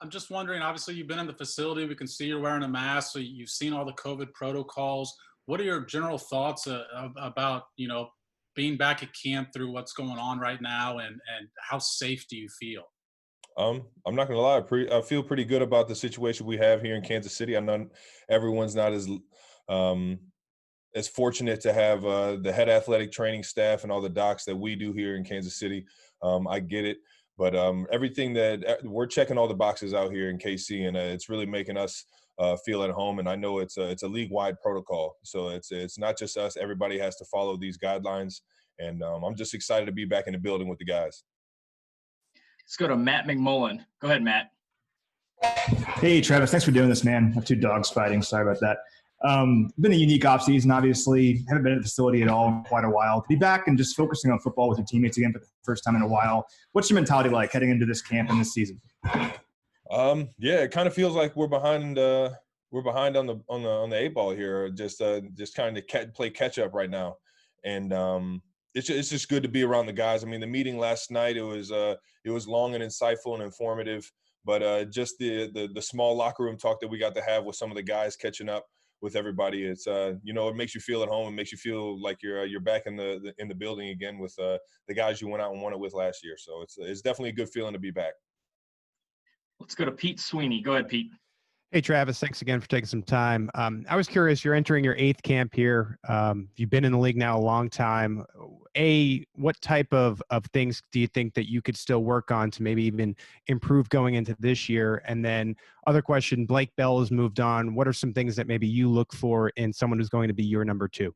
I'm just wondering, obviously you've been in the facility. We can see you're wearing a mask. So you've seen all the COVID protocols. What are your general thoughts about, being back at camp through what's going on right now, and how safe do you feel? I'm not gonna lie, I feel pretty good about the situation we have here in Kansas City. I know everyone's not um, as fortunate to have the head athletic training staff and all the docs that we do here in Kansas City. I get it, but everything that we're checking all the boxes out here in KC, and it's really making us feel at home. And I know it's a league-wide protocol, so it's not just us. Everybody has to follow these guidelines, and I'm just excited to be back in the building with the guys. Let's go to Matt Mcmullen. Go ahead, Matt. Hey, Travis. Thanks for doing this, man. I have two dogs fighting. Sorry about that. Been a unique offseason, obviously. Haven't been at the facility at all in quite a while. To be back and just focusing on football with your teammates again for the first time in a while, what's your mentality like heading into this camp and this season? Yeah, it kind of feels like we're behind on the eight ball here. Just kind of play catch up right now, and it's just good to be around the guys. I mean, the meeting last night, it was long and insightful and informative, but just the small locker room talk that we got to have with some of the guys catching up with everybody, it's it makes you feel at home. It makes you feel like you're back in the building again with the guys you went out and won it with last year. So it's definitely a good feeling to be back. Let's go to Pete Sweeney. Go ahead, Pete. Hey, Travis, thanks again for taking some time. I was curious, you're entering your 8th camp here. You've been in the league now a long time. What type of things do you think that you could still work on to maybe even improve going into this year? And then other question, Blake Bell has moved on. What are some things that maybe you look for in someone who's going to be your number 2?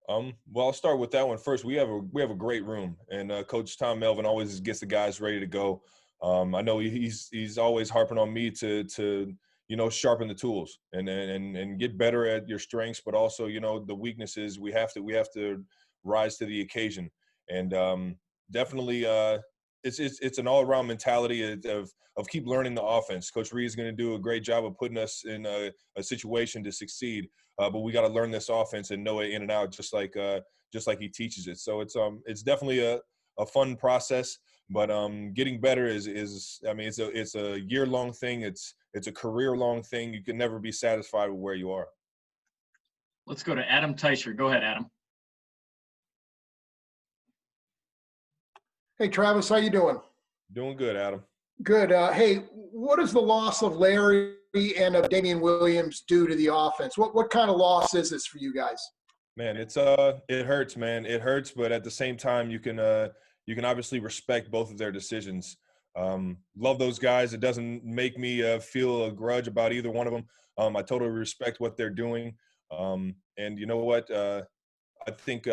Well, I'll start with that one first. We have a great room, and Coach Tom Melvin always gets the guys ready to go. I know he's always harping on me to sharpen the tools and get better at your strengths, but also, the weaknesses. We have to rise to the occasion. And definitely it's an all-around mentality of keep learning the offense. Coach Reed is going to do a great job of putting us in a situation to succeed, but we got to learn this offense and know it in and out, just like he teaches it. So it's definitely a fun process. But getting better is it's a year-long thing. It's a career-long thing. You can never be satisfied with where you are. Let's go to Adam Teicher. Go ahead, Adam. Hey, Travis, how you doing? Doing good, Adam. Good. Hey, what does the loss of Larry and of Damian Williams do to the offense? What kind of loss is this for you guys? Man, it hurts, man. It hurts, but at the same time, you can obviously respect both of their decisions. Love those guys. It doesn't make me feel a grudge about either one of them. I totally respect what they're doing. And you know what? I think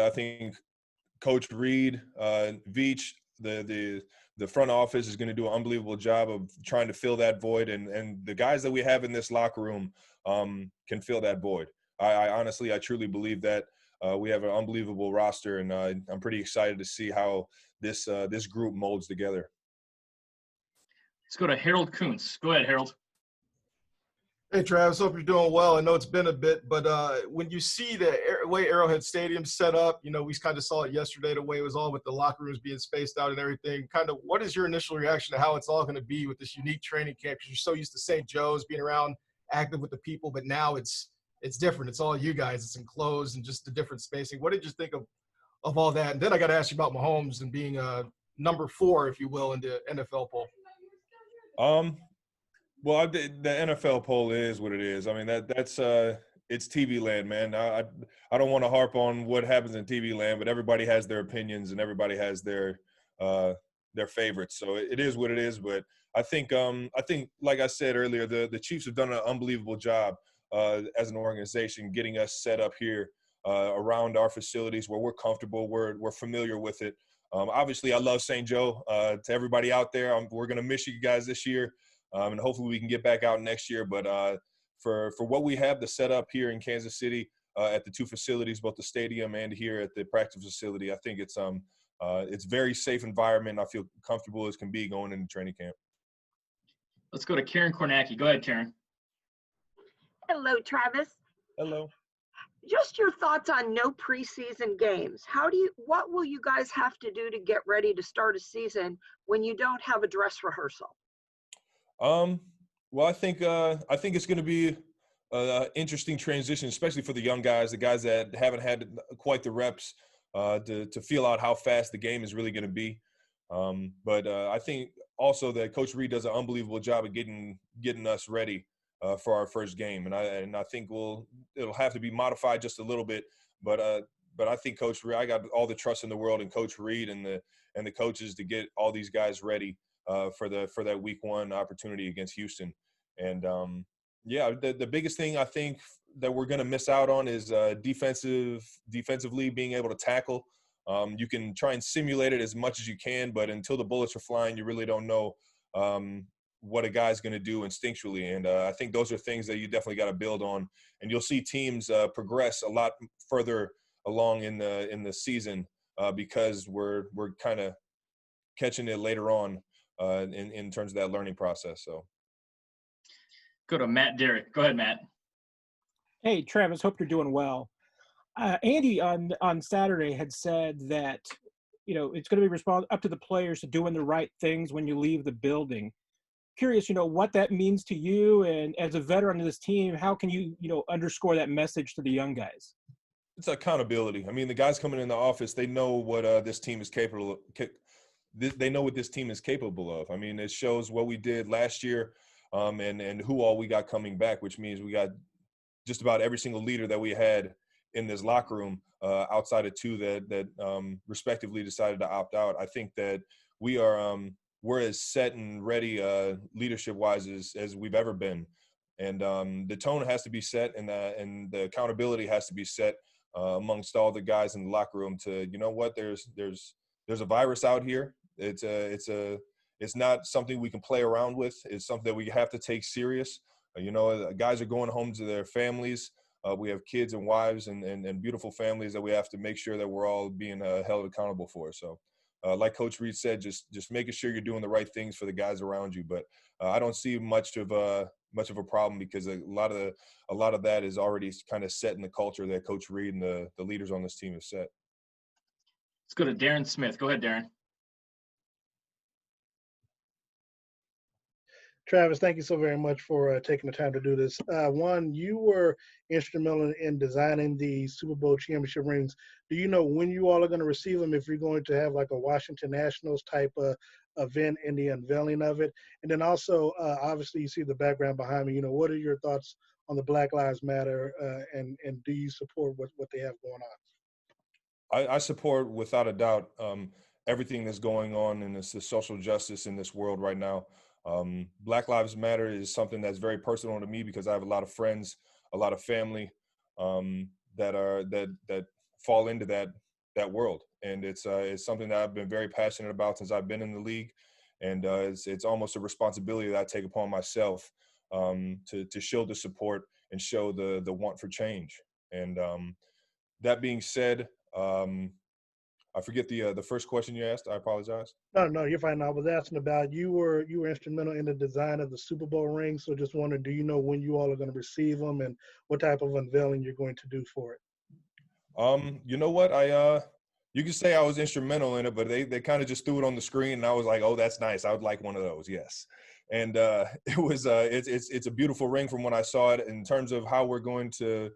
Coach Reed, Veach, the front office is going to do an unbelievable job of trying to fill that void. And the guys that we have in this locker room can fill that void. I honestly, I truly believe that. We have an unbelievable roster, and I'm pretty excited to see how this group molds together. Let's go to Harold Kuntz. Go ahead, Harold. Hey, Travis. Hope you're doing well. I know it's been a bit, but when you see the way Arrowhead Stadium's set up, we kind of saw it yesterday, the way it was all with the locker rooms being spaced out and everything. Kind of, what is your initial reaction to how it's all going to be with this unique training camp? Because you're so used to St. Joe's, being around, active with the people, but now it's different. It's all you guys. It's enclosed and just the different spacing. What did you think of all that? And then I got to ask you about Mahomes and being number 4, if you will, in the NFL poll. Well, the NFL poll is what it is. I mean, that's it's TV land, man. I don't want to harp on what happens in TV land, but everybody has their opinions and everybody has their favorites. So it is what it is. But I think like I said earlier, the Chiefs have done an unbelievable job as an organization getting us set up here around our facilities where we're comfortable, we're familiar with it. Obviously, I love St. Joe. To everybody out there, we're going to miss you guys this year, and hopefully we can get back out next year. But for what we have to set up here in Kansas City at the 2 facilities, both the stadium and here at the practice facility, I think it's very safe environment. I feel comfortable as can be going into training camp. Let's go to Karen Kornacki. Go ahead, Karen. Hello, Travis. Hello. Just your thoughts on no preseason games. What will you guys have to do to get ready to start a season when you don't have a dress rehearsal? Well, I think it's going to be an interesting transition, especially for the young guys, the guys that haven't had quite the reps to feel out how fast the game is really going to be. But I think also that Coach Reed does an unbelievable job of getting us ready for our first game, and I think it'll have to be modified just a little bit, but I think Coach Reed, I got all the trust in the world in Coach Reed and the coaches to get all these guys ready for that week 1 opportunity against Houston. And yeah, the biggest thing I think that we're going to miss out on is defensively being able to tackle. You can try and simulate it as much as you can, but until the bullets are flying, you really don't know what a guy's going to do instinctually. And I think those are things that you definitely got to build on. And you'll see teams progress a lot further along in the season because we're kind of catching it later on in terms of that learning process. So. Go to Matt Derrick. Go ahead, Matt. Hey, Travis, hope you're doing well. Andy on Saturday had said that, it's going to be up to the players to doing the right things when you leave the building. Curious, what that means to you, and as a veteran of this team, how can you, underscore that message to the young guys? It's accountability. I mean, the guys coming in the office, they know what this team is capable of. They know what this team is capable of. I mean, it shows what we did last year. And who all we got coming back, which means we got just about every single leader that we had in this locker room outside of 2 that respectively decided to opt out. I think that we're as set and ready leadership-wise as we've ever been. And the tone has to be set, and the accountability has to be set amongst all the guys in the locker room to, what, there's a virus out here. It's not something we can play around with. It's something that we have to take serious. Guys are going home to their families. We have kids and wives and beautiful families that we have to make sure that we're all being held accountable for. So, like Coach Reed said, just making sure you're doing the right things for the guys around you. But I don't see much of a problem because a lot of that is already kind of set in the culture that Coach Reed and the leaders on this team have set. Let's go to Darren Smith. Go ahead, Darren. Travis, thank you so very much for taking the time to do this. Juan, you were instrumental in designing the Super Bowl championship rings. Do you know when you all are going to receive them, if you're going to have like a Washington Nationals type event in the unveiling of it? And then also, obviously, you see the background behind me. What are your thoughts on the Black Lives Matter, and do you support what they have going on? I support, without a doubt, everything that's going on in this social justice in this world right now. Black Lives Matter is something that's very personal to me because I have a lot of friends, a lot of family that fall into that world, and it's something that I've been very passionate about since I've been in the league, and it's almost a responsibility that I take upon myself to show the support and show the want for change. And that being said, I forget the first question you asked. I apologize. No, you're fine. I was asking about you were instrumental in the design of the Super Bowl ring. So just wondering, do you know when you all are going to receive them and what type of unveiling you're going to do for it? You know what? You could say I was instrumental in it, but they kind of just threw it on the screen, and I was like, oh, that's nice. I would like one of those. Yes. And it was it's a beautiful ring from when I saw it. In terms of how we're going to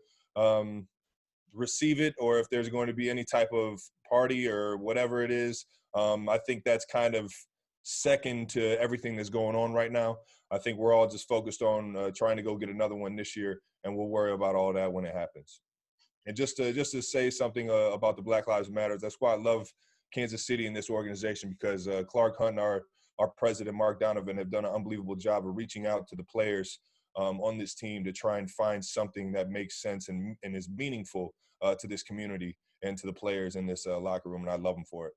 receive it, or if there's going to be any type of party or whatever it is, I think that's kind of second to everything that's going on right now. I think we're all just focused on trying to go get another one this year, and we'll worry about all that when it happens. And just to say something about the Black Lives Matter, that's why I love Kansas City and this organization, because Clark Hunt and our president, Mark Donovan, have done an unbelievable job of reaching out to the players on this team to try and find something that makes sense and is meaningful to this community and to the players in this locker room, and I love them for it.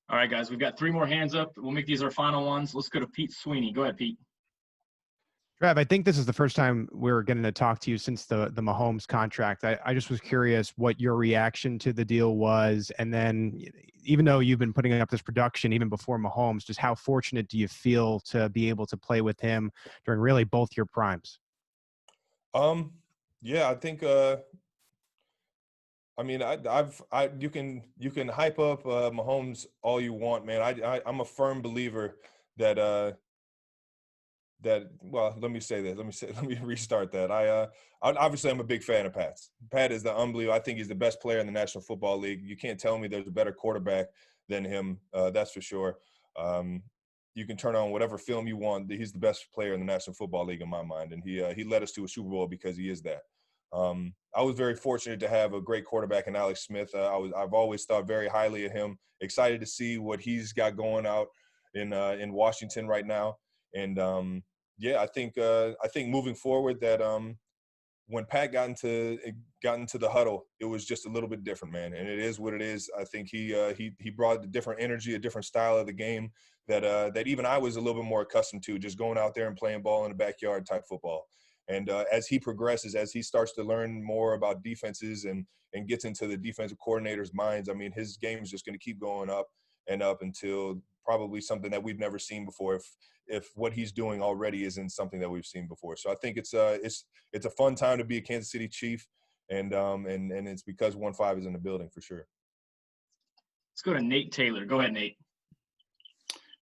All right, guys, we've got 3 more hands up. We'll make these our final ones. Let's go to Pete Sweeney. Go ahead, Pete. Trav, I think this is the first time we're getting to talk to you since the Mahomes contract. I just was curious what your reaction to the deal was. And then even though you've been putting up this production even before Mahomes, just how fortunate do you feel to be able to play with him during really both your primes? Yeah, I think I mean, you can hype up Mahomes all you want, man. I'm a firm believer that well, let me restart that. Obviously I'm a big fan of Pat's. Pat is the unbelievable. I think he's the best player in the National Football League. You can't tell me there's a better quarterback than him. That's for sure. You can turn on whatever film you want. He's the best player in the National Football League in my mind, and he led us to a Super Bowl because he is that. I was very fortunate to have a great quarterback in Alex Smith. I've always thought very highly of him. Excited to see what he's got going out in Washington right now. And I think moving forward that when Pat got into the huddle, it was just a little bit different, man. And it is what it is. I think he brought a different energy, a different style of the game that even I was a little bit more accustomed to, just going out there and playing ball in the backyard type football. And as he progresses, as he starts to learn more about defenses and gets into the defensive coordinator's minds, I mean, his game is just going to keep going up and up until probably something that we've never seen before. If what he's doing already isn't something that we've seen before. So I think it's a fun time to be a Kansas City Chief, and it's because 1-5 is in the building for sure. Let's go to Nate Taylor. Go ahead, Nate.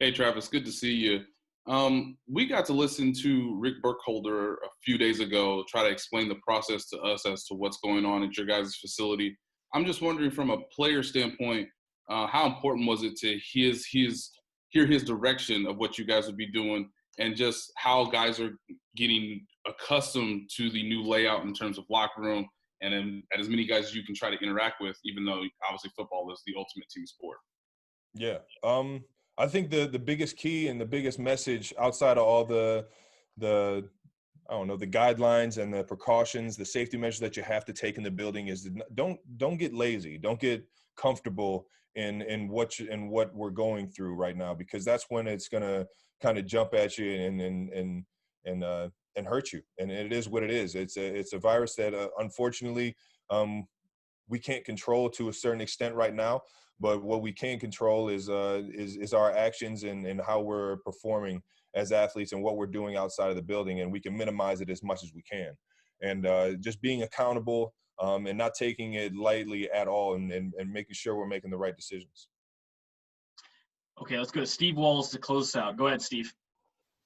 Hey, Travis, good to see you. We got to listen to Rick Burkholder a few days ago try to explain the process to us as to what's going on at your guys' facility. I'm just wondering, from a player standpoint, how important was it to hear his direction of what you guys would be doing, and just how guys are getting accustomed to the new layout in terms of locker room, and then as many guys as you can try to interact with, even though obviously football is the ultimate team sport. Yeah. I think the biggest key and the biggest message outside of all the I don't know, the guidelines and the precautions, the safety measures that you have to take in the building is don't get lazy. Don't get comfortable in what we're going through right now, because that's when it's going to kind of jump at you and hurt you. And it is what it is. It's a virus that unfortunately we can't control to a certain extent right now. But what we can control is our actions and how we're performing as athletes and what we're doing outside of the building, and we can minimize it as much as we can. And just being accountable and not taking it lightly at all, and making sure we're making the right decisions. Okay, let's go to Steve Walls to close out. Go ahead, Steve.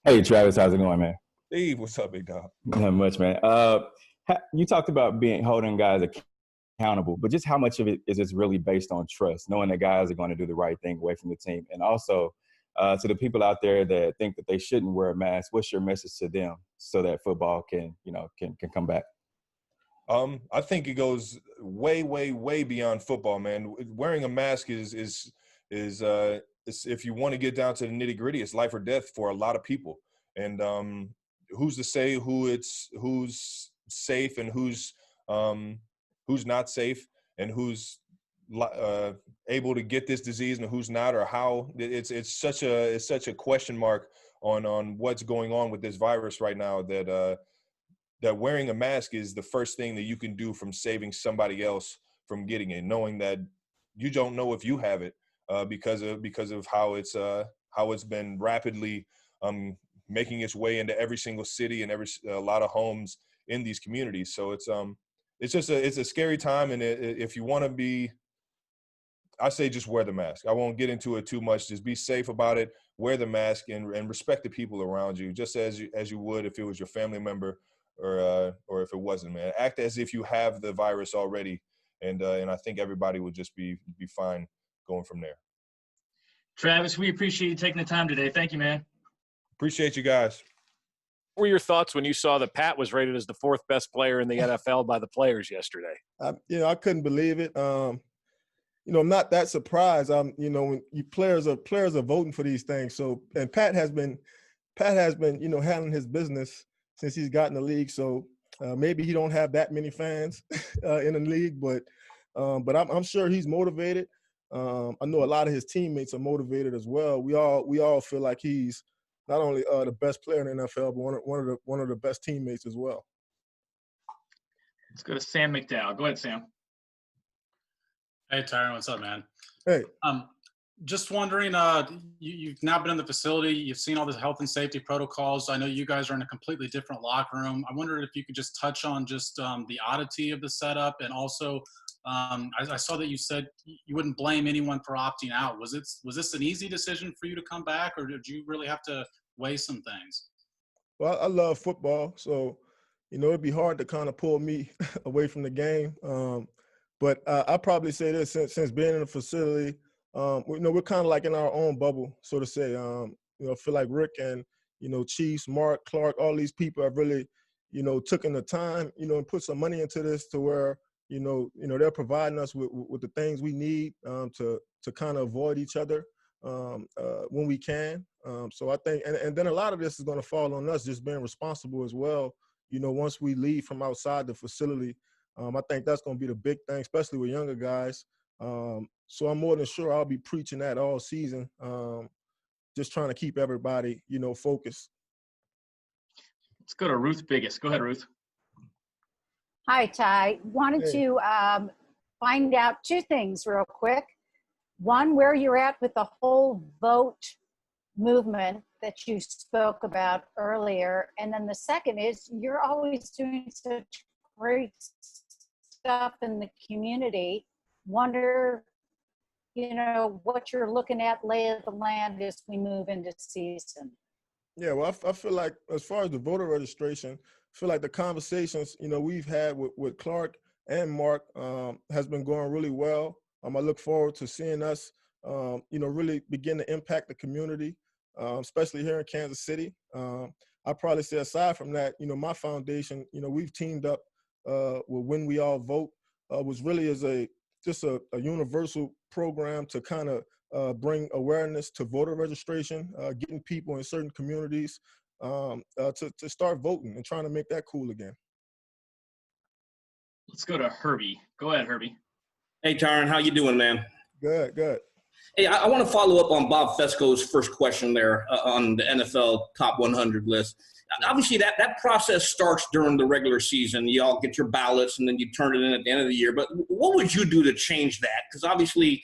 Hey, Travis, how's it going, man? Steve, what's up, big dog? Not much, man. You talked about holding guys accountable, but just how much of it is this really based on trust, knowing that guys are going to do the right thing away from the team? And also to the people out there that think that they shouldn't wear a mask, what's your message to them so that football can come back? I think it goes way, way, way beyond football, man. Wearing a mask is if you want to get down to the nitty gritty, it's life or death for a lot of people. And who's to say who's safe and who's not safe, and who's able to get this disease and who's not, or how? It's such a question mark on what's going on with this virus right now, that wearing a mask is the first thing that you can do from saving somebody else from getting it, knowing that you don't know if you have it because of how it's been rapidly making its way into every single city and a lot of homes in these communities. So it's a scary time, and if you want to be, I say just wear the mask. I won't get into it too much. Just be safe about it. Wear the mask and respect the people around you, just as you would if it was your family member or if it wasn't, man. Act as if you have the virus already, and I think everybody would just be fine going from there. Travis, we appreciate you taking the time today. Thank you, man. Appreciate you guys. What were your thoughts when you saw that Pat was rated as the 4th best player in the NFL by the players yesterday? I couldn't believe it. I'm not that surprised. When players are voting for these things. So, and Pat has been, handling his business since he's gotten the league. So maybe he don't have that many fans in the league, but I'm sure he's motivated. I know a lot of his teammates are motivated as well. We all feel like he's not only the best player in the NFL, but one of the best teammates as well. Let's go to Sam McDowell. Go ahead, Sam. Hey, Tyrann, what's up, man? Hey. Just wondering, you've now been in the facility. You've seen all the health and safety protocols. I know you guys are in a completely different locker room. I wondered if you could just touch on just the oddity of the setup, and also I saw that you said you wouldn't blame anyone for opting out. Was this an easy decision for you to come back, or did you really have to weigh some things? Well, I love football, so it'd be hard to kind of pull me away from the game. But I'll probably say this: since being in the facility, we're kind of like in our own bubble, so to say. I feel like Rick and Chiefs, Mark, Clark, all these people have really, taken the time, and put some money into this to where they're providing us with the things we need to kind of avoid each other when we can. So I think, and then a lot of this is going to fall on us just being responsible as well. Once we leave from outside the facility, I think that's going to be the big thing, especially with younger guys. So I'm more than sure I'll be preaching that all season, just trying to keep everybody, focused. Let's go to Ruth Biggest. Go ahead, Ruth. Hi, Ty. Wanted to find out two things real quick. One, where you're at with the whole vote movement that you spoke about earlier. And then the second is you're always doing such great stuff in the community. Wonder, what you're looking at, lay of the land as we move into season. Yeah, well, I feel like as far as the voter registration, I feel like the conversations, we've had with Clark and Mark has been going really well. I look forward to seeing us, really begin to impact the community, especially here in Kansas City. I'd probably say aside from that, my foundation, we've teamed up with When We All Vote, was really as just a universal program to kind of bring awareness to voter registration, getting people in certain communities to start voting and trying to make that cool again. Let's go to Herbie. Go ahead, Herbie. Hey, Tyrann, how you doing, man? Good, good. Hey, I want to follow up on Bob Fesco's first question there on the NFL top 100 list. Obviously, that process starts during the regular season. You all get your ballots, and then you turn it in at the end of the year. But what would you do to change that? Because obviously,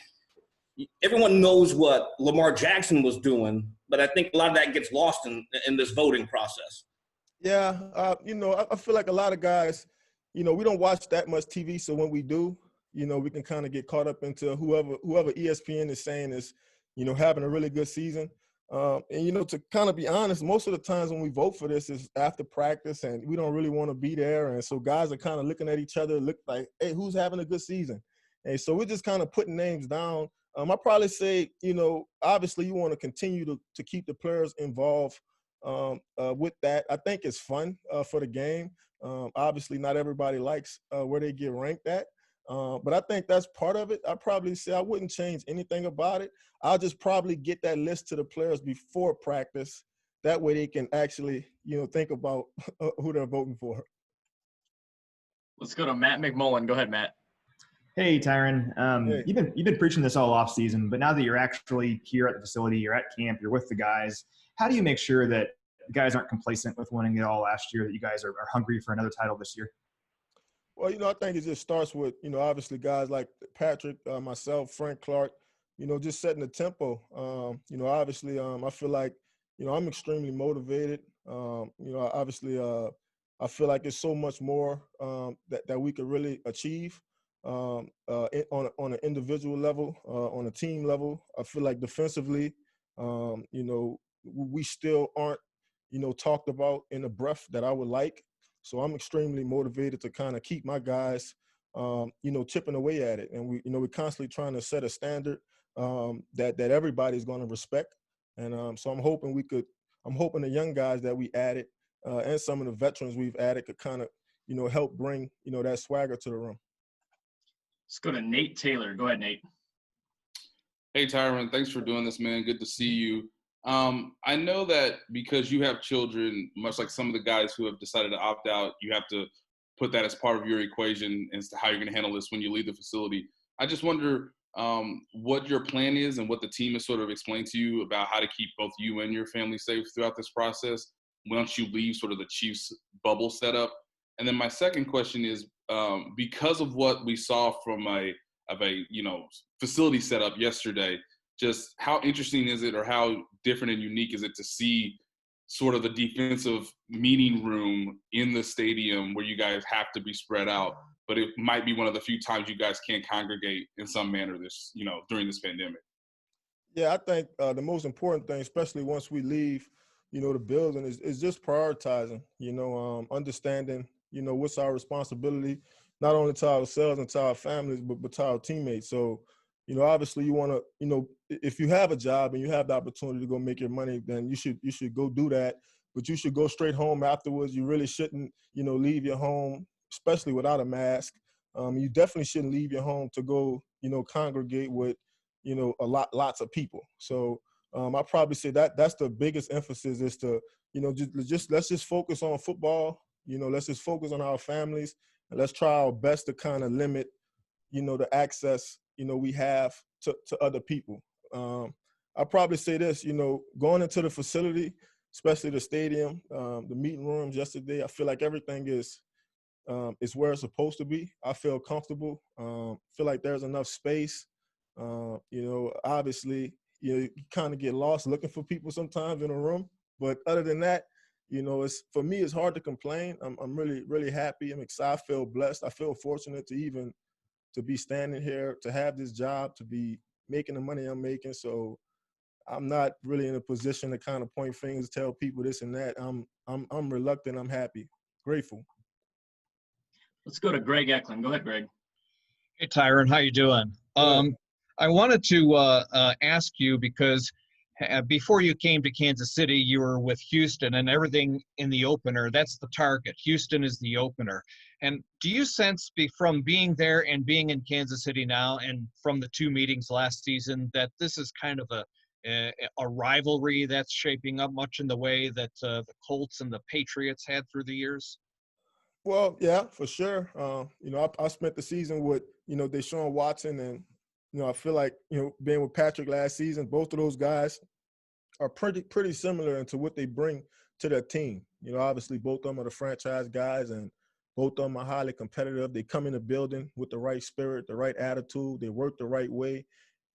everyone knows what Lamar Jackson was doing, but I think a lot of that gets lost in this voting process. Yeah, I feel like a lot of guys, we don't watch that much TV, so when we do, we can kind of get caught up into whoever ESPN is saying is, having a really good season. And, to kind of be honest, most of the times when we vote for this is after practice and we don't really want to be there. And so guys are kind of looking at each other, look like, hey, who's having a good season? And so we're just kind of putting names down. I probably say, obviously you want to continue to keep the players involved with that. I think it's fun for the game. Obviously not everybody likes where they get ranked at. But I think that's part of it. I probably say I wouldn't change anything about it. I'll just probably get that list to the players before practice. That way they can actually, think about who they're voting for. Let's go to Matt Mcmullen. Go ahead, Matt. Hey, Tyrann. Hey. You've been preaching this all off season, but now that you're actually here at the facility, you're at camp, you're with the guys. How do you make sure that the guys aren't complacent with winning it all last year, that you guys are hungry for another title this year? Well, I think it just starts with, obviously guys like Patrick, myself, Frank Clark, just setting the tempo. Obviously, I feel like, I'm extremely motivated. Obviously, I feel like there's so much more that we could really achieve on an individual level, on a team level. I feel like defensively, we still aren't, talked about in the breadth that I would like. So I'm extremely motivated to kind of keep my guys, chipping away at it. And we're constantly trying to set a standard that everybody's going to respect. And so I'm hoping the young guys that we added and some of the veterans we've added could kind of, help bring, that swagger to the room. Let's go to Nate Taylor. Go ahead, Nate. Hey, Tyrann, thanks for doing this, man. Good to see you. I know that because you have children, much like some of the guys who have decided to opt out, you have to put that as part of your equation as to how you're going to handle this when you leave the facility. I just wonder what your plan is and what the team has sort of explained to you about how to keep both you and your family safe throughout this process once you leave sort of the Chiefs bubble setup. And then my second question is, because of what we saw from a facility setup yesterday, just how interesting is it, or how different and unique is it to see sort of the defensive meeting room in the stadium where you guys have to be spread out, but it might be one of the few times you guys can congregate in some manner during this pandemic? Yeah, I think the most important thing, especially once we leave the building is just prioritizing, understanding, what's our responsibility, not only to ourselves and to our families, but to our teammates. So, obviously you want to, if you have a job and you have the opportunity to go make your money, then you should go do that. But you should go straight home afterwards. You really shouldn't, leave your home, especially without a mask. You definitely shouldn't leave your home to go, congregate with, lots of people. So I probably say that's the biggest emphasis is to, let's just focus on football. Let's just focus on our families, and let's try our best to kind of limit, the access, we have to other people. I'll probably say this, going into the facility, especially the stadium, the meeting rooms yesterday, I feel like everything is where it's supposed to be. I feel comfortable. Feel like there's enough space. Obviously, you kind of get lost looking for people sometimes in a room. But other than that, for me, it's hard to complain. I'm really, really happy. I'm excited. I feel blessed. I feel fortunate to be standing here, to have this job, to be making the money I'm making. So I'm not really in a position to kind of point fingers, tell people this and that. I'm reluctant. I'm happy, grateful. Let's go to Greg Eklund. Go ahead, Greg. Hey, Tyrann, how you doing? I wanted to ask you because before you came to Kansas City, you were with Houston, and everything in the opener, that's the target. Houston is the opener. And do you sense from being there and being in Kansas City now and from the 2 meetings last season that this is kind of a rivalry that's shaping up much in the way that the Colts and the Patriots had through the years? Well, yeah, for sure. I spent the season with, Deshaun Watson, and, I feel like, being with Patrick last season, both of those guys are pretty similar into what they bring to their team. Obviously both of them are the franchise guys, and both of them are highly competitive. They come in the building with the right spirit, the right attitude. They work the right way.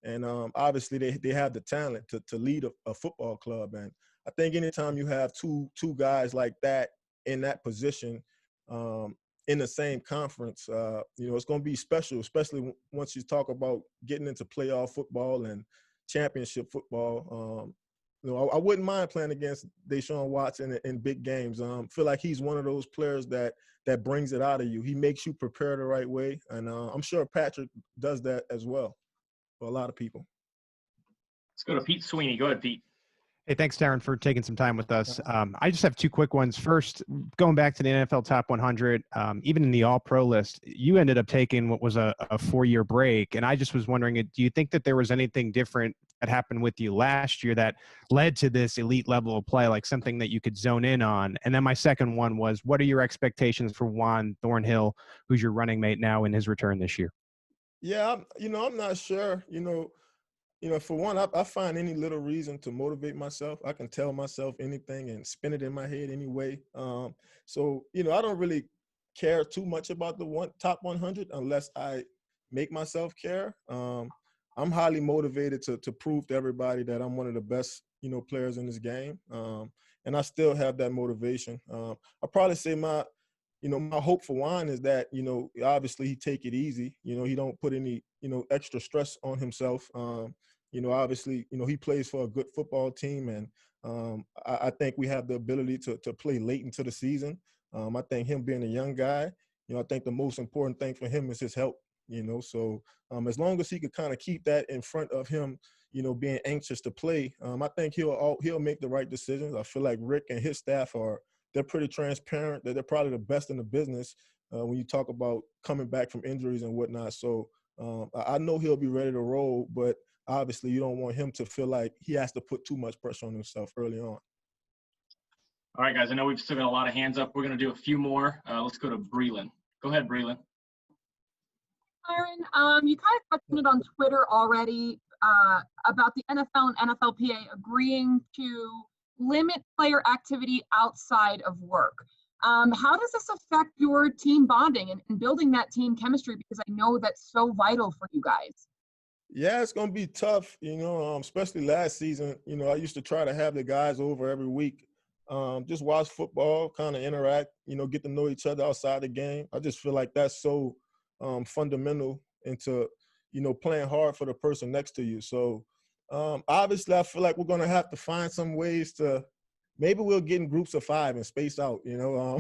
And obviously they have the talent to lead a football club. And I think anytime you have two guys like that in that position, in the same conference, it's going to be special, especially once you talk about getting into playoff football and championship football. I wouldn't mind playing against Deshaun Watson in big games. Feel like he's one of those players that brings it out of you. He makes you prepare the right way, and I'm sure Patrick does that as well for a lot of people. Let's go to Pete Sweeney. Go ahead, Pete. Hey, thanks, Darren, for taking some time with us. I just have 2 quick ones. First, going back to the NFL Top 100, even in the All-Pro list, you ended up taking what was a 4-year break. And I just was wondering, do you think that there was anything different that happened with you last year that led to this elite level of play, like something that you could zone in on? And then my second one was, what are your expectations for Juan Thornhill, who's your running mate now, in his return this year? Yeah, I'm not sure. For one, I find any little reason to motivate myself. I can tell myself anything and spin it in my head anyway. So, I don't really care too much about the top 100 unless I make myself care. I'm highly motivated to prove to everybody that I'm one of the best, players in this game. And I still have that motivation. I'll probably say my hope for Juan is that, obviously he take it easy. He don't put any, extra stress on himself. Obviously, he plays for a good football team, and I think we have the ability to play late into the season. I think him being a young guy, I think the most important thing for him is his health. So as long as he could kind of keep that in front of him, being anxious to play, I think he'll make the right decisions. I feel like Rick and his staff they're pretty transparent. They're probably the best in the business when you talk about coming back from injuries and whatnot. So I know he'll be ready to roll, but obviously you don't want him to feel like he has to put too much pressure on himself early on. All right, guys, I know we've still got a lot of hands up. We're going to do a few more. Let's go to Breland. Go ahead, Breland. Tyrann, you kind of touched on it on Twitter already about the NFL and NFLPA agreeing to limit player activity outside of work. How does this affect your team bonding and building that team chemistry? Because I know that's so vital for you guys. Yeah, it's going to be tough, especially last season. I used to try to have the guys over every week, just watch football, kind of interact, get to know each other outside the game. I just feel like that's so fundamental into, playing hard for the person next to you. So obviously I feel like we're going to have to find some ways to, maybe we'll get in groups of 5 and space out, you know.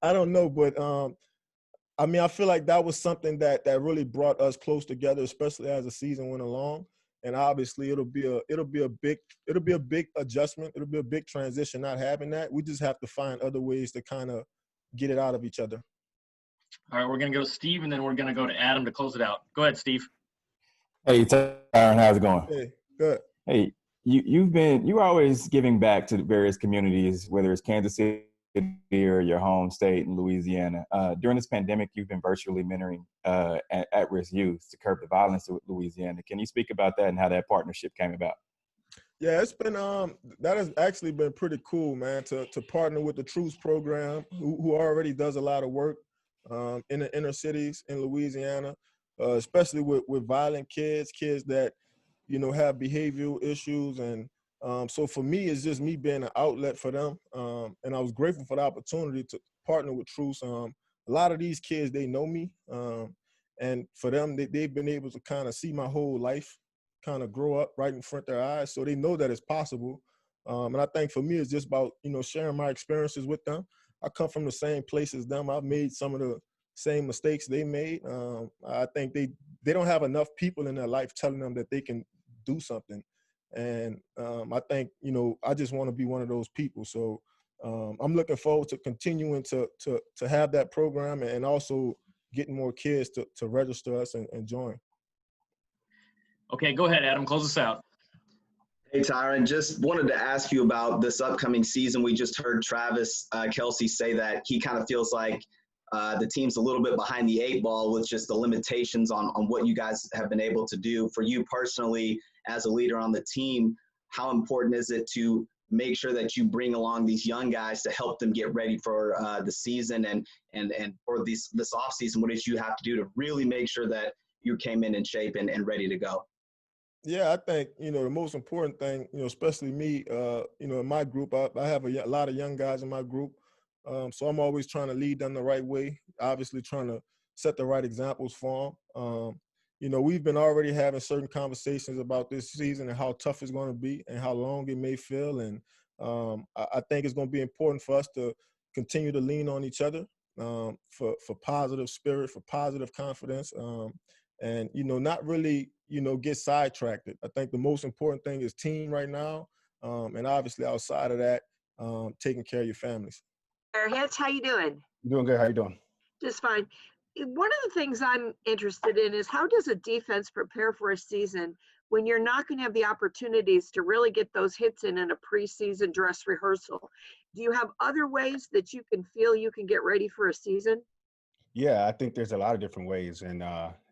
I don't know, but I mean, I feel like that was something that really brought us close together, especially as the season went along. And obviously, it'll be a big adjustment. It'll be a big transition not having that. We just have to find other ways to kind of get it out of each other. All right, we're gonna go to Steve, and then we're gonna go to Adam to close it out. Go ahead, Steve. Hey, Tyrann, how's it going? Hey, good. Hey, you're always giving back to the various communities, whether it's Kansas City or your home state in Louisiana. During this pandemic, you've been virtually mentoring at-risk youth to curb the violence in Louisiana. Can you speak about that and how that partnership came about? Yeah, it's been that has actually been pretty cool, man, to partner with the Truce program, who already does a lot of work in the inner cities in Louisiana, especially with violent kids that, you know, have behavioral issues. And so for me, it's just me being an outlet for them. And I was grateful for the opportunity to partner with Truce. A lot of these kids, they know me. And for them, they've been able to kind of see my whole life kind of grow up right in front of their eyes. So they know that it's possible. And I think for me, it's just about, you know, sharing my experiences with them. I come from the same place as them. I've made some of the same mistakes they made. I think they don't have enough people in their life telling them that they can do something. And I think, you know, I just want to be one of those people. So I'm looking forward to continuing to have that program and also getting more kids to register us and join. Okay, go ahead, Adam. Close us out. Hey, Tyrann, just wanted to ask you about this upcoming season. We just heard Travis Kelce say that he kind of feels like the team's a little bit behind the 8 ball with just the limitations on what you guys have been able to do. For you personally, as a leader on the team, how important is it to make sure that you bring along these young guys to help them get ready for the season and for this offseason? What did you have to do to really make sure that you came in shape and ready to go? Yeah, I think, you know, the most important thing, you know, especially me, you know, in my group, I have a lot of young guys in my group. So I'm always trying to lead them the right way, obviously trying to set the right examples for them. You know, we've been already having certain conversations about this season and how tough it's going to be and how long it may feel. And I think it's going to be important for us to continue to lean on each other for positive spirit, for positive confidence. And, you know, not really, you know, get sidetracked. I think the most important thing is team right now. And obviously outside of that, taking care of your families. Airheads, how you doing? Doing good. How you doing? Just fine. One of the things I'm interested in is how does a defense prepare for a season when you're not going to have the opportunities to really get those hits in a preseason dress rehearsal? Do you have other ways that you can feel you can get ready for a season? Yeah, I think there's a lot of different ways. And,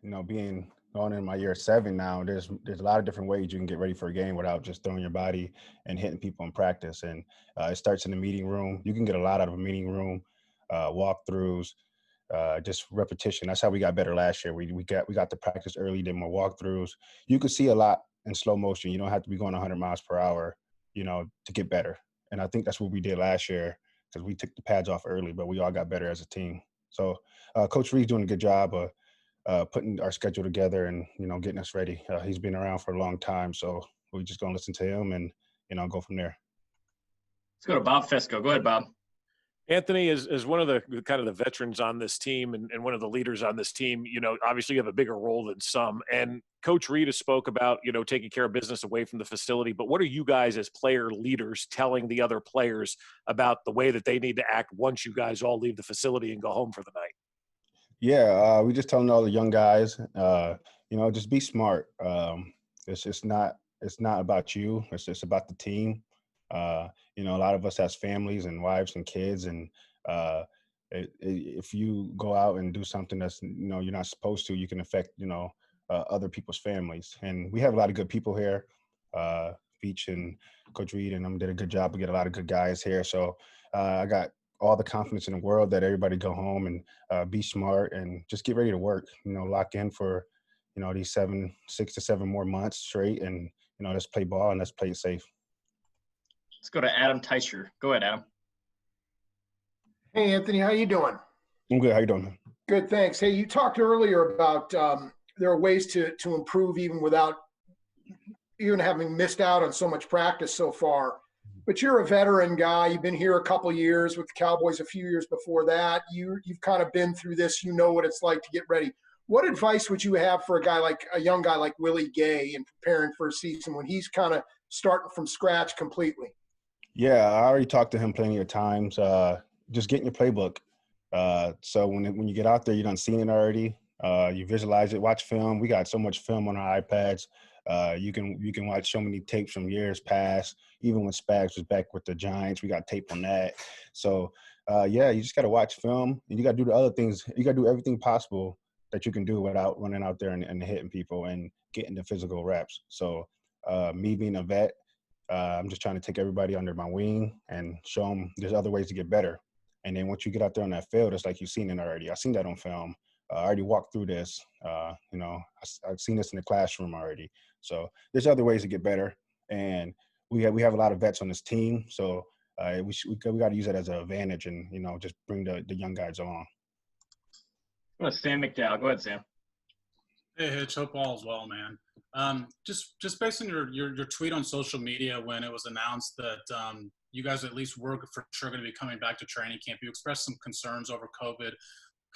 you know, going in my year 7 now, there's a lot of different ways you can get ready for a game without just throwing your body and hitting people in practice. And it starts in the meeting room. You can get a lot out of a meeting room, walkthroughs, just repetition. That's how we got better last year. We got to practice early, did more walkthroughs. You could see a lot in slow motion. You don't have to be going 100 miles per hour, you know, to get better. And I think that's what we did last year because we took the pads off early, but we all got better as a team. So Coach Reed's doing a good job of putting our schedule together and, you know, getting us ready. He's been around for a long time, so we're just going to listen to him and, you know, go from there. Let's go to Bob Fesco. Go ahead, Bob. Anthony, is one of the kind of the veterans on this team and one of the leaders on this team. You know, obviously you have a bigger role than some. And Coach Reed has spoke about, you know, taking care of business away from the facility. But what are you guys as player leaders telling the other players about the way that they need to act once you guys all leave the facility and go home for the night? Yeah, we just telling all the young guys, you know, just be smart. It's not about you. It's just about the team. You know, a lot of us has families and wives and kids, and if you go out and do something that's, you know, you're not supposed to, you can affect, you know, other people's families. And we have a lot of good people here. Beach and Coach Reed and them did a good job to get a lot of good guys here. So I got all the confidence in the world that everybody go home and be smart and just get ready to work, you know, lock in for, you know, these 6 to 7 more months straight. And, you know, let's play ball and let's play it safe. Let's go to Adam Teicher. Go ahead, Adam. Hey, Anthony, how you doing? I'm good. How you doing, man? Good, thanks. Hey, you talked earlier about there are ways to improve even without even having missed out on so much practice so far. But you're a veteran guy. You've been here a couple of years with the Cowboys, a few years before that. You've kind of been through this. You know what it's like to get ready. What advice would you have for a young guy like Willie Gay in preparing for a season when he's kind of starting from scratch completely? Yeah, I already talked to him plenty of times. Just getting your playbook. So when you get out there, you done seen it already. You visualize it, watch film. We got so much film on our iPads. You can watch so many tapes from years past. Even when Spags was back with the Giants, we got tape on that. So yeah, you just got to watch film, and you got to do the other things. You got to do everything possible that you can do without running out there and hitting people and getting the physical reps. So me being a vet, I'm just trying to take everybody under my wing and show them there's other ways to get better. And then once you get out there on that field, it's like you've seen it already. I've seen that on film. I already walked through this. I've seen this in the classroom already. So there's other ways to get better. And we have a lot of vets on this team. So we got to use that as an advantage and, just bring the young guys along. Go ahead, Sam McDowell. Go ahead, Sam. Hey, Hitch. Hope all is well, man. Just based on your tweet on social media when it was announced that you guys at least were for sure going to be coming back to training camp, you expressed some concerns over COVID.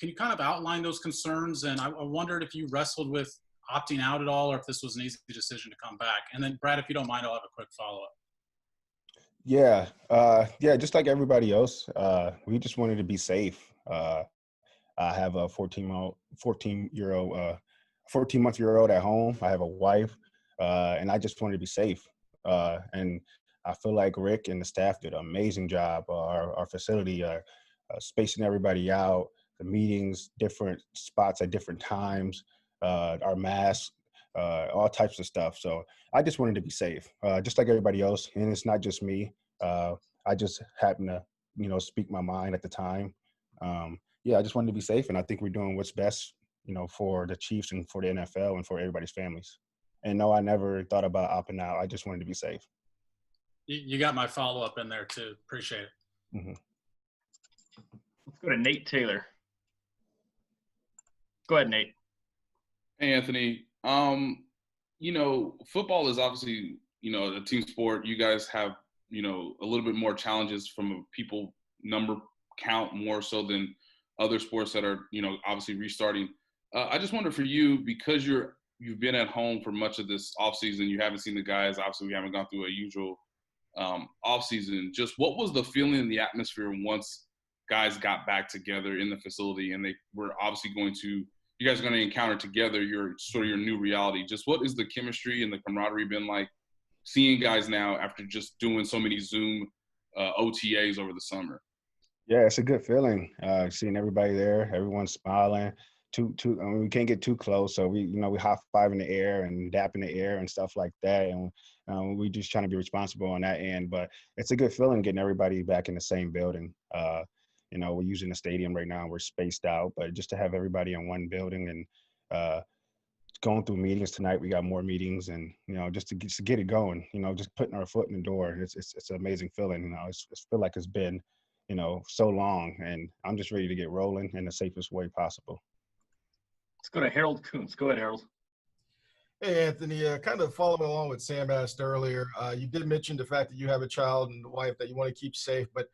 Can you kind of outline those concerns? And I wondered if you wrestled with opting out at all or if this was an easy decision to come back. And then, Brad, if you don't mind, I'll have a quick follow-up. Yeah, just like everybody else, we just wanted to be safe. I have a 14-month-year-old at home. I have a wife, and I just wanted to be safe. And I feel like Rick and the staff did an amazing job. Our facility, spacing everybody out, the meetings, different spots at different times, our masks, all types of stuff. So I just wanted to be safe, just like everybody else. And it's not just me. I just happened to, speak my mind at the time. I just wanted to be safe, and I think we're doing what's best, for the Chiefs and for the NFL and for everybody's families. And no, I never thought about opting out. I just wanted to be safe. You got my follow-up in there too. Appreciate it. Mm-hmm. Let's go to Nate Taylor. Go ahead, Nate. Hey, Anthony. Football is obviously, a team sport. You guys have, a little bit more challenges from a people number count more so than other sports that are, obviously restarting. I just wonder for you, because you've been at home for much of this offseason, you haven't seen the guys. Obviously, we haven't gone through a usual offseason. Just what was the feeling in the atmosphere once guys got back together in the facility and they were obviously you guys are going to encounter together your new reality? Just what is the chemistry and the camaraderie been like seeing guys now after just doing so many Zoom OTAs over the summer? Yeah, it's a good feeling. Seeing everybody there, everyone's smiling. We can't get too close, so we high five in the air and dap in the air and stuff like that. And we just trying to be responsible on that end. But it's a good feeling getting everybody back in the same building. We're using the stadium right now. We're spaced out, but just to have everybody in one building and going through meetings tonight, we got more meetings, and just to get it going. Just putting our foot in the door. It's an amazing feeling. It's feel like it's been so long, and I'm just ready to get rolling in the safest way possible. Let's go to Harold Kuntz. Go ahead, Harold. Hey, Anthony, kind of following along what Sam asked earlier, you did mention the fact that you have a child and a wife that you want to keep safe, but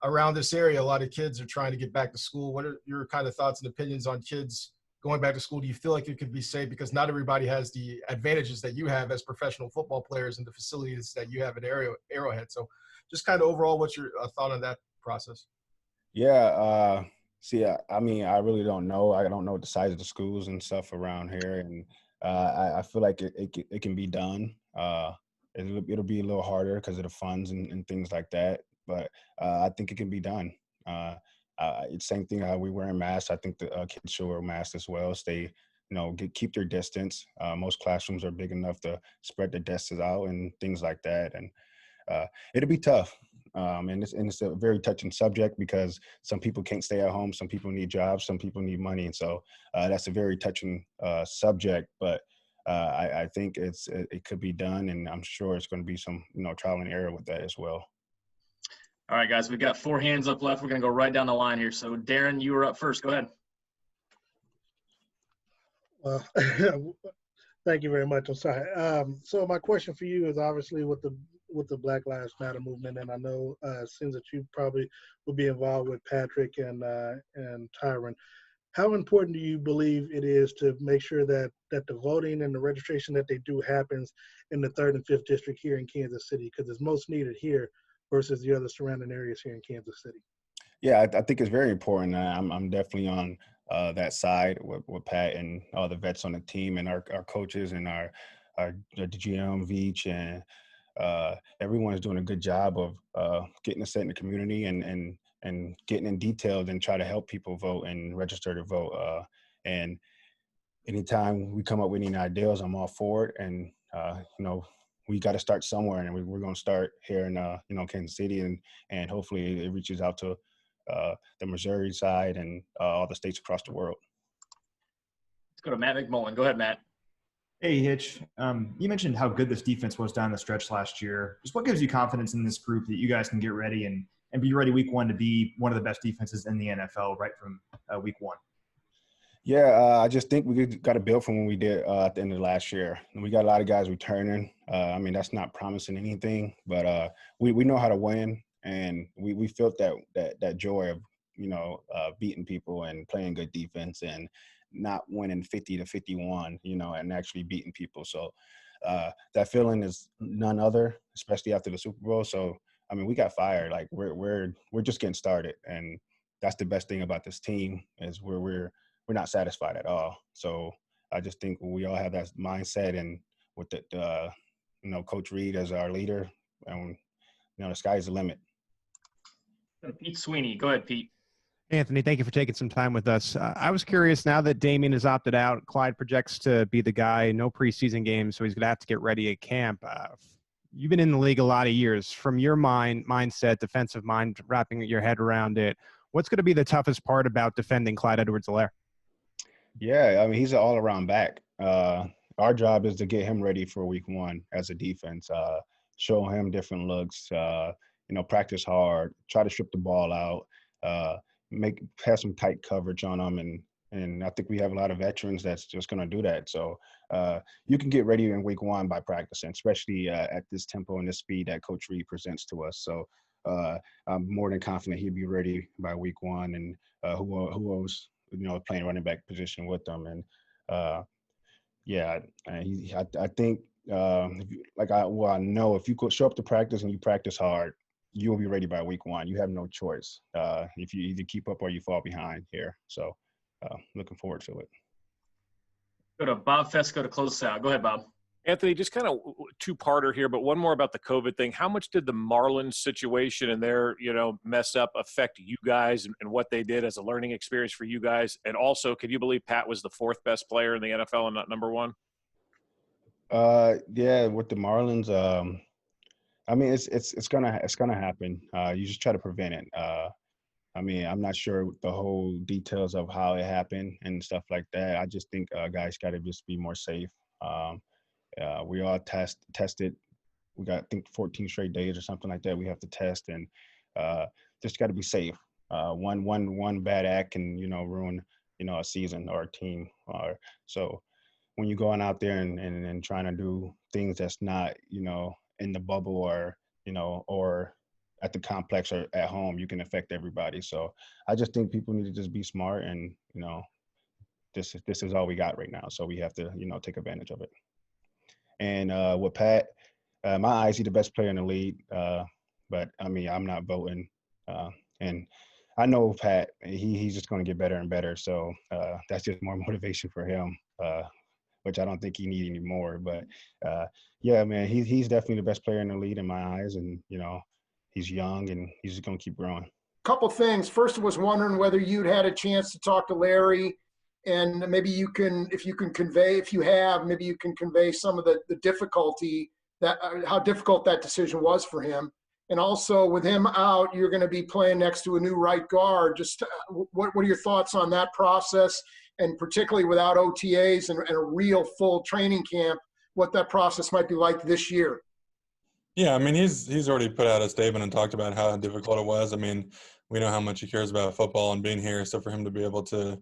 around this area, a lot of kids are trying to get back to school. What are your kind of thoughts and opinions on kids going back to school? Do you feel like it could be safe? Because not everybody has the advantages that you have as professional football players and the facilities that you have at Arrowhead. So just kind of overall, what's your thought on that process? Yeah, I really don't know. I don't know the size of the schools and stuff around here, and I feel like it can be done. It'll be a little harder because of the funds and things like that, but I think it can be done. It's same thing how we wearing masks. I think the kids should wear masks as well. Stay, keep their distance. Most classrooms are big enough to spread the desks out and things like that, and it'll be tough. And it's a very touching subject because some people can't stay at home. Some people need jobs. Some people need money. And so that's a very touching subject. But I think it could be done. And I'm sure it's going to be some, trial and error with that as well. All right, guys, we've got 4 hands up left. We're going to go right down the line here. So, Darren, you were up first. Go ahead. Thank you very much. I'm sorry. So my question for you is obviously with the with the Black Lives Matter movement, and I know it seems that you probably will be involved with Patrick and Tyrann. How important do you believe it is to make sure that the voting and the registration that they do happens in the 3rd and 5th district here in Kansas City, because it's most needed here versus the other surrounding areas here in Kansas City? Yeah, I think it's very important. I'm definitely on that side with Pat and all the vets on the team and our coaches and our the GM, Veach, and everyone's doing a good job of getting us set in the community and getting in detailed and try to help people vote and register to vote. And anytime we come up with any ideas, I'm all for it. And we got to start somewhere, and we're going to start here in Kansas City, and hopefully it reaches out to the Missouri side and all the states across the world. Let's go to Matt Mcmullen. Go ahead, Matt. Hey, Hitch. You mentioned how good this defense was down the stretch last year. Just what gives you confidence in this group that you guys can get ready and be ready week one to be one of the best defenses in the NFL right from week one? Yeah, I just think we got to build from what we did at the end of last year. And we got a lot of guys returning. I mean, that's not promising anything, but we know how to win, and we felt that joy of beating people and playing good defense and not winning 50-51, and actually beating people. So that feeling is none other, especially after the Super Bowl. So I mean, we got fired. Like we're just getting started, and that's the best thing about this team is we're not satisfied at all. So I just think we all have that mindset, and with the Coach Reed as our leader, and the sky's the limit. Pete Sweeney, go ahead, Pete. Anthony, thank you for taking some time with us. I was curious, now that Damien has opted out, Clyde projects to be the guy, no preseason games, so he's going to have to get ready at camp. You've been in the league a lot of years. From your mindset, defensive mind, wrapping your head around it, what's going to be the toughest part about defending Clyde Edwards-Helaire? Yeah, I mean, he's an all-around back. Our job is to get him ready for week one as a defense, show him different looks, practice hard, try to strip the ball out, have some tight coverage on him, and I think we have a lot of veterans that's just going to do that. So you can get ready in week one by practicing, especially at this tempo and this speed that Coach Reed presents to us. So I'm more than confident he'll be ready by week one, and who else, playing running back position with them. And I think I know if you could show up to practice and you practice hard, you'll be ready by week one. You have no choice if you either keep up or you fall behind here. So looking forward to it. Go to Bob Fesco to close us out. Go ahead, Bob. Anthony, just kind of two-parter here, but one more about the COVID thing. How much did the Marlins situation and their, mess up affect you guys and what they did as a learning experience for you guys? And also, can you believe Pat was the 4th best player in the NFL and not number 1? Yeah, with the Marlins, I mean, it's gonna happen. You just try to prevent it. I mean, I'm not sure the whole details of how it happened and stuff like that. I just think guys got to just be more safe. We all tested. We got, I think, 14 straight days or something like that. We have to test, and just got to be safe. One bad act can ruin a season or a team. So when you're going out there and trying to do things that's not in the bubble or or at the complex or at home, you can affect everybody. So I just think people need to just be smart, and this is all we got right now. So we have to take advantage of it. And with Pat, my eyes, he's the best player in the league. But I mean, I'm not voting. And I know Pat, he's just going to get better and better. So that's just more motivation for him, which I don't think he needs anymore. But yeah, man, he's definitely the best player in the league in my eyes. And, he's young and he's just going to keep growing. Couple things. First, I was wondering whether you'd had a chance to talk to Larry, and maybe if you can convey some of the difficulty how difficult that decision was for him. And also, with him out, you're going to be playing next to a new right guard. Just what are your thoughts on that process, and particularly without OTAs and a real full training camp, what that process might be like this year? Yeah, I mean, he's already put out a statement and talked about how difficult it was. I mean, we know how much he cares about football and being here. So for him to be able to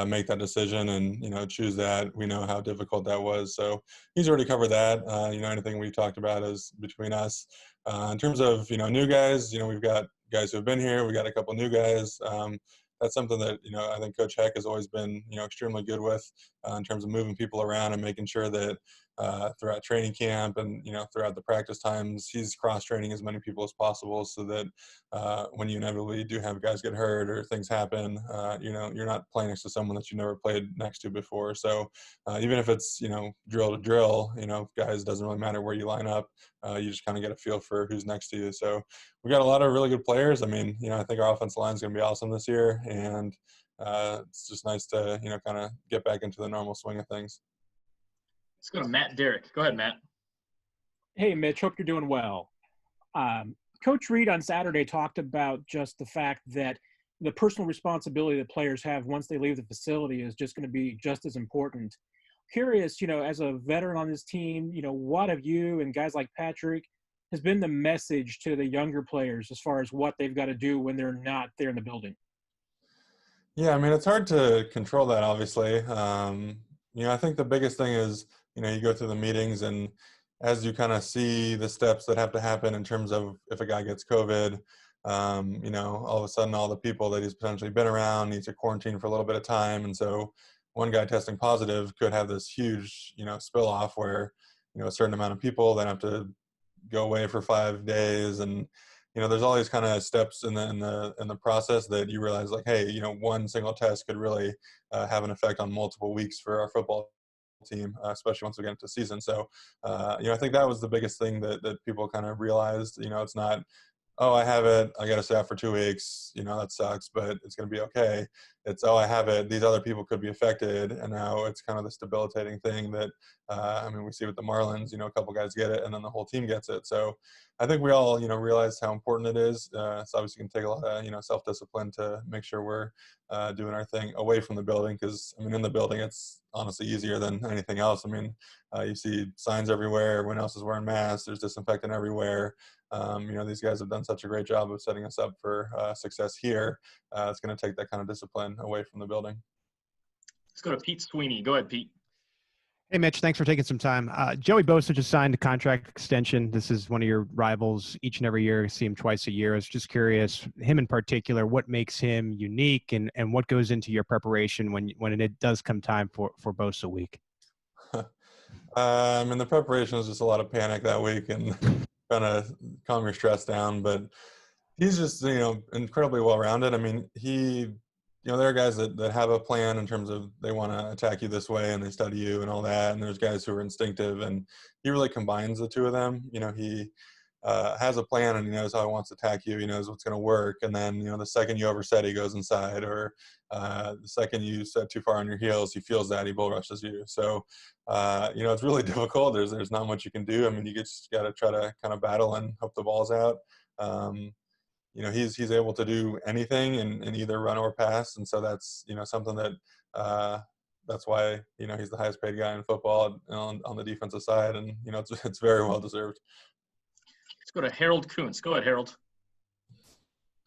make that decision and, choose that, we know how difficult that was. So he's already covered that. Anything we've talked about is between us. in terms of, new guys, we've got guys who have been here. We got a couple new guys. That's something that, I think Coach Heck has always been, extremely good with in terms of moving people around and making sure that throughout training camp and, throughout the practice times, he's cross-training as many people as possible so that when you inevitably do have guys get hurt or things happen, you're not playing next to someone that you never played next to before. So even if it's, drill to drill, guys, doesn't really matter where you line up. You just kind of get a feel for who's next to you. So we got a lot of really good players. I mean, I think our offensive line is going to be awesome this year. And it's just nice to, kind of get back into the normal swing of things. Let's go to Matt Derrick. Go ahead, Matt. Hey, Mitch. Hope you're doing well. Coach Reed on Saturday talked about just the fact that the personal responsibility that players have once they leave the facility is just going to be just as important. Curious, as a veteran on this team, what have you and guys like Patrick has been the message to the younger players as far as what they've got to do when they're not there in the building? Yeah, I mean, it's hard to control that, obviously. I think the biggest thing is, you go through the meetings and as you kind of see the steps that have to happen in terms of if a guy gets COVID, all of a sudden all the people that he's potentially been around needs to quarantine for a little bit of time. And so one guy testing positive could have this huge, spill off where, a certain amount of people then have to go away for 5 days. And, there's all these kind of steps in the process that you realize like, hey, one single test could really have an effect on multiple weeks for our football team, especially once we get into season. So, I think that was the biggest thing that people kind of realized, it's not, oh, I have it, I got to stay out for 2 weeks, that sucks, but it's going to be okay. It's, oh, I have it, these other people could be affected. And now it's kind of this debilitating thing that, we see with the Marlins, a couple guys get it and then the whole team gets it. So I think we all, realize how important it is. It's obviously going to take a lot of, self-discipline to make sure we're doing our thing away from the building. Because, in the building, it's honestly easier than anything else. You see signs everywhere. Everyone else is wearing masks. There's disinfectant everywhere. These guys have done such a great job of setting us up for success here. It's going to take that kind of discipline away from the building. Let's go to Pete Sweeney. Go ahead, Pete. Hey, Mitch, thanks for taking some time. Joey Bosa just signed a contract extension. This is one of your rivals each and every year. I see him twice a year. I was just curious, him in particular, what makes him unique and what goes into your preparation when it does come time for Bosa week? The preparation is just a lot of panic that week and trying to calm your stress down. But he's just, incredibly well-rounded. There are guys that have a plan in terms of they want to attack you this way and they study you and all that. And there's guys who are instinctive, and he really combines the two of them. He has a plan and he knows how he wants to attack you. He knows what's going to work. And then, the second you overset, he goes inside, or the second you set too far on your heels, he feels that, he bull rushes you. So, it's really difficult. There's not much you can do. You just got to try to kind of battle and hope the ball's out. He's able to do anything and either run or pass. And so that's, something that that's why, he's the highest paid guy in football on the defensive side. And, it's very well deserved. Let's go to Harold Kuntz. Go ahead, Harold.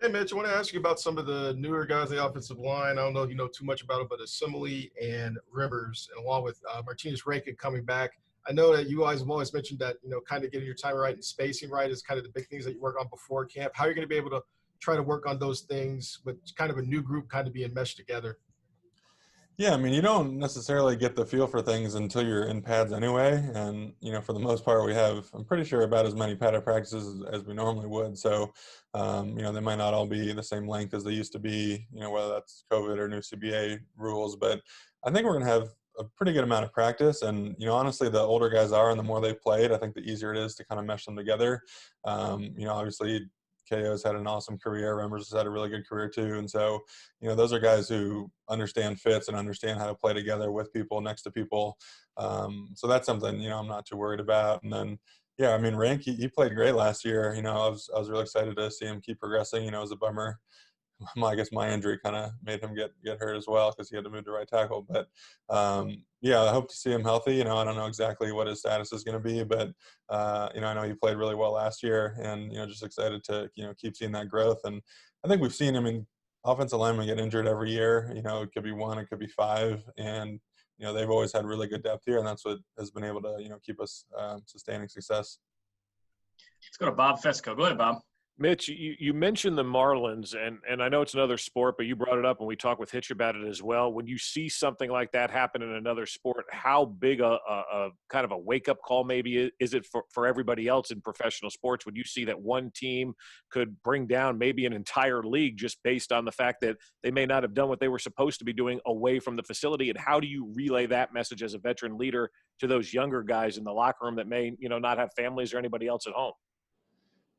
Hey, Mitch, I want to ask you about some of the newer guys in the offensive line. I don't know if you know too much about it, but Assembly and Rivers, and along with Martinez Rankin coming back. I know that you guys have always mentioned that, kind of getting your time right and spacing right is kind of the big things that you work on before camp. How are you going to be able to try to work on those things with kind of a new group kind of being meshed together? Yeah, you don't necessarily get the feel for things until you're in pads anyway. And, for the most part, we have, I'm pretty sure, about as many padded practices as we normally would. So, they might not all be the same length as they used to be, whether that's COVID or new CBA rules. But I think we're going to have a pretty good amount of practice. And, honestly, the older guys are and the more they've played, I think the easier it is to kind of mesh them together. Obviously, KO's had an awesome career. Remmers has had a really good career too. And so, those are guys who understand fits and understand how to play together with people, next to people. So that's something, I'm not too worried about. And then, yeah, Rank, he played great last year. I was really excited to see him keep progressing. It was a bummer. I guess my injury kind of made him get hurt as well because he had to move to right tackle. But, yeah, I hope to see him healthy. I don't know exactly what his status is going to be, but, I know he played really well last year and, just excited to, keep seeing that growth. And I think we've seen offensive linemen get injured every year. It could be 1, it could be 5. And, they've always had really good depth here, and that's what has been able to, keep us sustaining success. Let's go to Bob Fesco. Go ahead, Bob. Mitch, you mentioned the Marlins, and I know it's another sport, but you brought it up when we talked with Hitch about it as well. When you see something like that happen in another sport, how big a kind of a wake-up call maybe is it for everybody else in professional sports when you see that one team could bring down maybe an entire league just based on the fact that they may not have done what they were supposed to be doing away from the facility? And how do you relay that message as a veteran leader to those younger guys in the locker room that may, not have families or anybody else at home?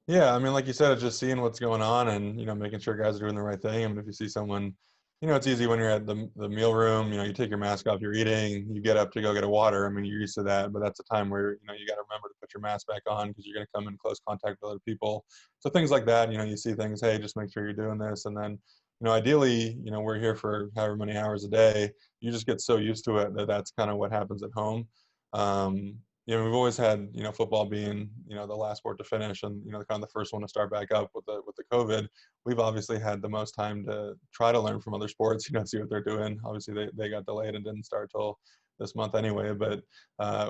Yeah, I mean, like you said, it's just seeing what's going on and, making sure guys are doing the right thing. I mean, if you see someone, it's easy when you're at the meal room, you take your mask off, you're eating, you get up to go get a water. I mean, you're used to that, but that's a time where, you got to remember to put your mask back on because you're going to come in close contact with other people. So things like that, you see things, hey, just make sure you're doing this. And then, ideally, we're here for however many hours a day. You just get so used to it that that's kind of what happens at home. We've always had, football being, the last sport to finish and, kind of the first one to start back up with the COVID. We've obviously had the most time to try to learn from other sports, see what they're doing. Obviously they got delayed and didn't start till this month anyway, but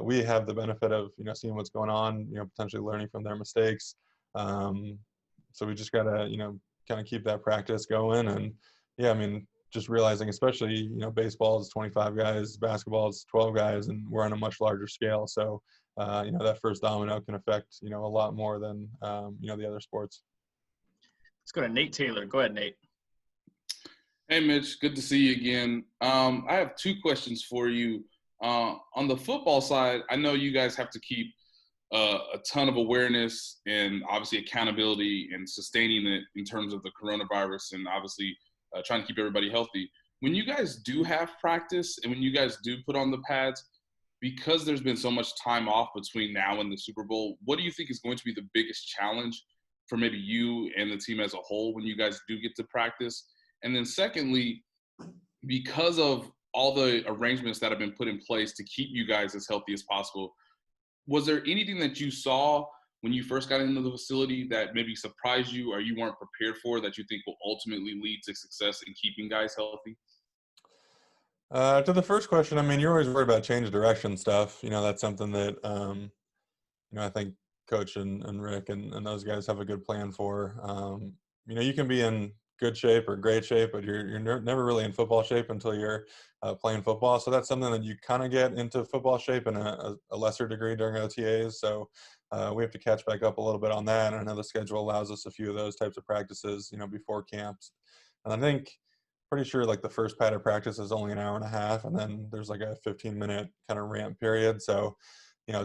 we have the benefit of, seeing what's going on, potentially learning from their mistakes. So we just got to, kind of keep that practice going. And yeah, I mean, just realizing, especially, baseball is 25 guys, basketball is 12 guys, and we're on a much larger scale. So, that first domino can affect, a lot more than, the other sports. Let's go to Nate Taylor. Go ahead, Nate. Hey, Mitch. Good to see you again. I have two questions for you. On the football side, I know you guys have to keep a ton of awareness and obviously accountability and sustaining it in terms of the coronavirus and obviously trying to keep everybody healthy. When you guys do have practice and when you guys do put on the pads, because there's been so much time off between now and the Super Bowl, what do you think is going to be the biggest challenge for maybe you and the team as a whole when you guys do get to practice? And then secondly, because of all the arrangements that have been put in place to keep you guys as healthy as possible, was there anything that you saw when you first got into the facility that maybe surprised you or you weren't prepared for that you think will ultimately lead to success in keeping guys healthy? To the first question, I mean, you're always worried about change of direction stuff. That's something that, I think Coach and Rick and those guys have a good plan for. You can be in good shape or great shape, but you're never really in football shape until you're playing football. So that's something that you kind of get into football shape in a lesser degree during OTAs. So we have to catch back up a little bit on that. And I know the schedule allows us a few of those types of practices, before camps. And I think pretty sure like the first padded practice is only an hour and a half. And then there's like a 15-minute kind of ramp period. So,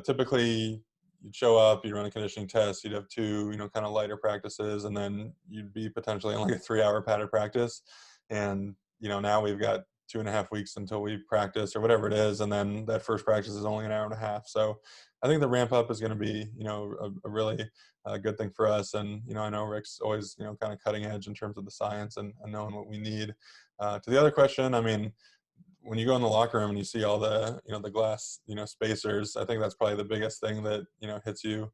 typically you'd show up, you'd run a conditioning test, you'd have two, kind of lighter practices, and then you'd be potentially in like a 3-hour padded practice. And, now we've got 2.5 weeks until we practice or whatever it is. And then that first practice is only an hour and a half. So I think the ramp up is going to be, a really good thing for us. And, I know Rick's always, kind of cutting edge in terms of the science and knowing what we need. To the other question, I mean, when you go in the locker room and you see all the, the glass, spacers, I think that's probably the biggest thing that, hits you.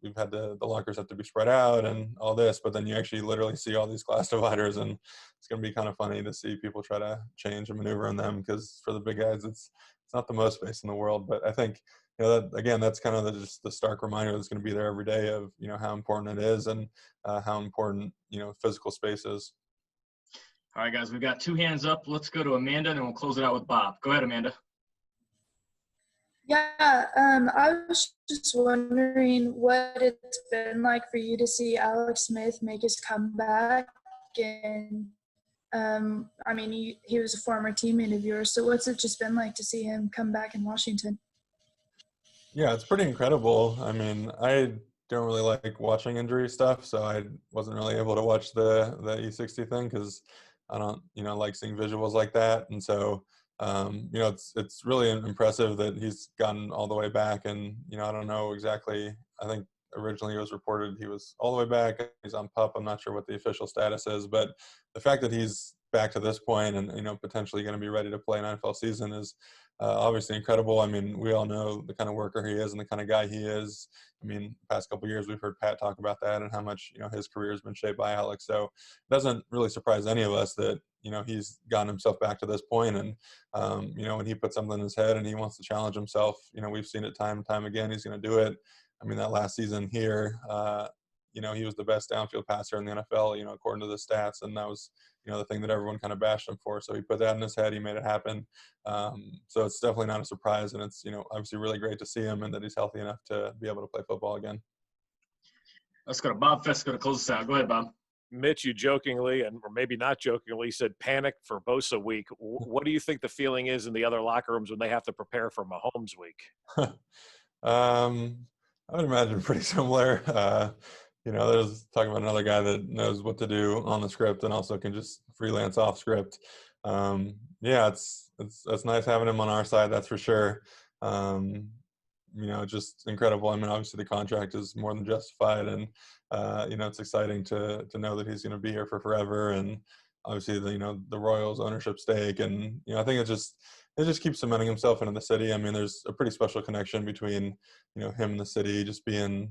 We've had the lockers have to be spread out and all this, but then you actually literally see all these glass dividers, and it's going to be kind of funny to see people try to change and maneuver in them because for the big guys, it's not the most space in the world. But I think, that, again, that's kind of just the stark reminder that's going to be there every day of, how important it is and how important, physical space is. All right, guys, we've got two hands up. Let's go to Amanda, and then we'll close it out with Bob. Go ahead, Amanda. Yeah, I was just wondering what it's been like for you to see Alex Smith make his comeback. And, I mean, he was a former teammate of yours, so what's it just been like to see him come back in Washington? Yeah, it's pretty incredible. I mean, I don't really like watching injury stuff, so I wasn't really able to watch the E60 thing because I don't, like seeing visuals like that. And so, it's really impressive that he's gotten all the way back. And, I don't know exactly. I think originally it was reported he was all the way back. He's on PUP. I'm not sure what the official status is, but the fact that he's back to this point and, potentially going to be ready to play an NFL season is obviously incredible. I mean, we all know the kind of worker he is and the kind of guy he is. I mean, the past couple of years, we've heard Pat talk about that and how much, his career has been shaped by Alex. So it doesn't really surprise any of us that, he's gotten himself back to this point. And, when he puts something in his head and he wants to challenge himself, we've seen it time and time again, he's going to do it. I mean, that last season here, he was the best downfield passer in the NFL, according to the stats. And that was, the thing that everyone kind of bashed him for. So he put that in his head. He made it happen. So it's definitely not a surprise. And it's, obviously really great to see him and that he's healthy enough to be able to play football again. Let's go to Bob Fesco to close this out. Go ahead, Bob. Mitch, you jokingly, or maybe not jokingly, said panic for Bosa week. What do you think the feeling is in the other locker rooms when they have to prepare for Mahomes week? I would imagine pretty similar. There's talking about another guy that knows what to do on the script and also can just freelance off script. It's nice having him on our side, that's for sure. Just incredible. I mean, obviously the contract is more than justified, and it's exciting to know that he's going to be here for forever. And obviously the Royals ownership stake, and I think it just keeps cementing himself into the city. I mean, there's a pretty special connection between him and the city. Just being,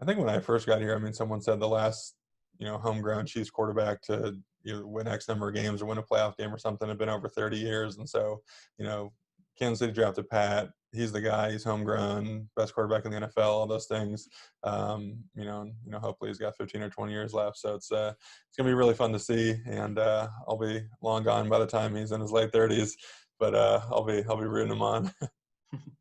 I think when I first got here, I mean, someone said the last homegrown Chiefs quarterback to win X number of games or win a playoff game or something had been over 30 years. And so Kansas City drafted Pat. He's the guy. He's homegrown, best quarterback in the NFL. All those things. Hopefully he's got 15 or 20 years left. So it's gonna be really fun to see. And I'll be long gone by the time he's in his late 30s. But I'll be rooting him on.